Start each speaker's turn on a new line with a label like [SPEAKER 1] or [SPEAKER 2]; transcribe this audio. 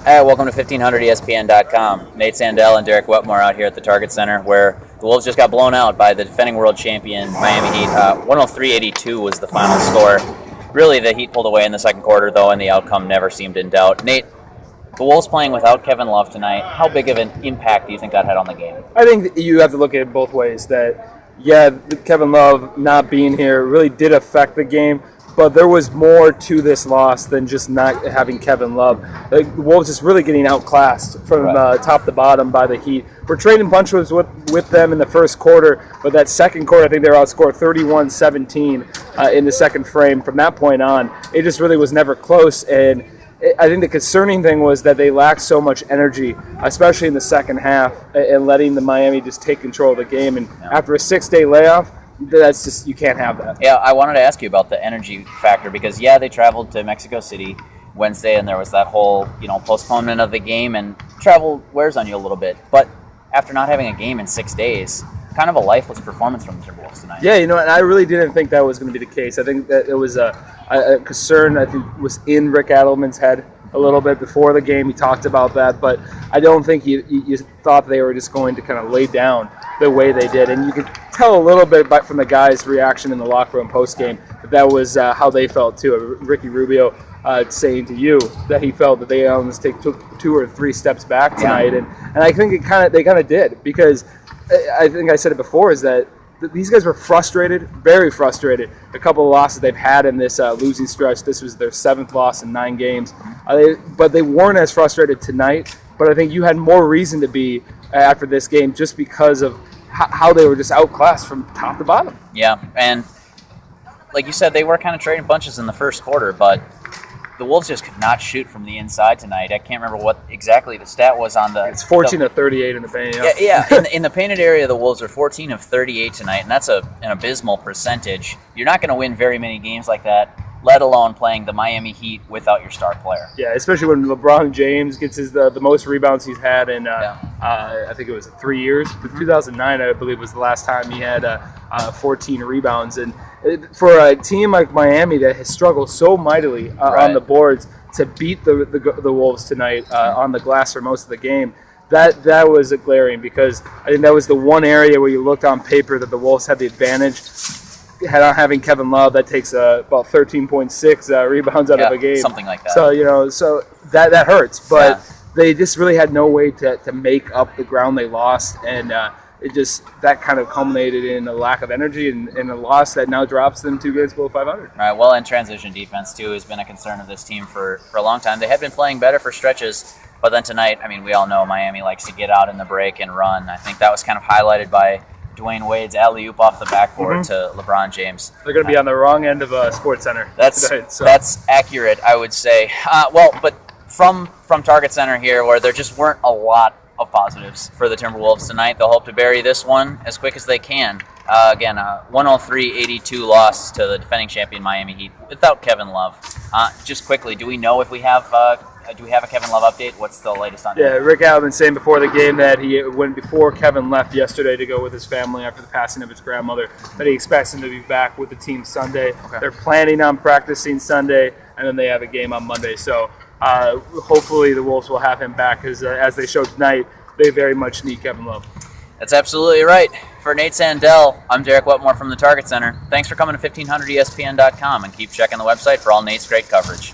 [SPEAKER 1] Hey, welcome to 1500ESPN.com. Nate Sandell and Derek Wetmore out here at the Target Center, where the Wolves just got blown out by the defending world champion Miami Heat. 103-82 was the final score. Really, the Heat pulled away in the second quarter, though, and the outcome never seemed in doubt. Nate, the Wolves playing without Kevin Love tonight, how big of an impact do you think that had on the game?
[SPEAKER 2] I think you have to look at it both ways. Kevin Love not being here really did affect the game, but there was more to this loss than just not having Kevin Love. The Wolves just really getting outclassed from top to bottom by the Heat. We're trading punches with them in the first quarter, but that second quarter, I think they were outscored 31-17 in the second frame. From that point on, it just really was never close. And I think the concerning thing was that they lacked so much energy, especially in the second half, and letting the Miami just take control of the game. And after a 6-day layoff, that's just, you can't have that.
[SPEAKER 1] Yeah, I wanted to ask you about the energy factor because, they traveled to Mexico City Wednesday, and there was that whole, postponement of the game, and travel wears on you a little bit. But after not having a game in 6 days, kind of a lifeless performance from the Timberwolves tonight.
[SPEAKER 2] Yeah, and I really didn't think that was going to be the case. I think that it was a concern, I think, was in Rick Adelman's head a little bit before the game. He talked about that, but I don't think you thought they were just going to kind of lay down the way they did. And you could tell a little bit from the guys' reaction in the locker room post-game that was how they felt too. Ricky Rubio saying to you that he felt that they almost took 2 or 3 steps back tonight, and I think they kind of did, because I think I said it before, is that these guys were frustrated, very frustrated. A couple of losses they've had in this losing stretch. This was their 7th loss in 9 games. But they weren't as frustrated tonight. But I think you had more reason to be after this game, just because of how they were just outclassed from top to bottom.
[SPEAKER 1] Yeah, and like you said, they were kind of trading punches in the first quarter, but the Wolves just could not shoot from the inside tonight. I can't remember what exactly the stat was on the...
[SPEAKER 2] It's 14 of 38 in the paint.
[SPEAKER 1] In the painted area, the Wolves are 14 of 38 tonight, and that's an abysmal percentage. You're not going to win very many games like that, let alone playing the Miami Heat without your star player.
[SPEAKER 2] Yeah, especially when LeBron James gets the most rebounds he's had in, I think it was 3 years. 2009, I believe, was the last time he had 14 rebounds. And for a team like Miami that has struggled so mightily on the boards to beat the Wolves tonight on the glass for most of the game, that was glaring, because I think that was the one area where you looked on paper that the Wolves had the advantage. Having Kevin Love, that takes about 13.6 rebounds out of a game,
[SPEAKER 1] something like that.
[SPEAKER 2] So that hurts, but they just really had no way to make up the ground they lost, and it just, that kind of culminated in a lack of energy and a loss that now drops them 2 games below 500.
[SPEAKER 1] Right. Well, and transition defense too has been a concern of this team for a long time. They had been playing better for stretches, but then tonight, I mean, we all know Miami likes to get out in the break and run. I think that was kind of highlighted by Dwayne Wade's alley-oop off the backboard to LeBron James.
[SPEAKER 2] They're going to be on the wrong end of a Sports Center.
[SPEAKER 1] That's accurate, I would say. But from Target Center here, where there just weren't a lot of positives for the Timberwolves tonight, they'll hope to bury this one as quick as they can. Again, a 103-82 loss to the defending champion Miami Heat without Kevin Love. Just quickly, do we know if we have a Kevin Love update? What's the latest on him?
[SPEAKER 2] Yeah, Rick Adelman saying before the game that he went before Kevin left yesterday to go with his family after the passing of his grandmother, that he expects him to be back with the team Sunday. Okay. They're planning on practicing Sunday, and then they have a game on Monday. So hopefully the Wolves will have him back, because as they showed tonight, they very much need Kevin Love.
[SPEAKER 1] That's absolutely right. For Nate Sandell, I'm Derek Wetmore from the Target Center. Thanks for coming to 1500ESPN.com, and keep checking the website for all Nate's great coverage.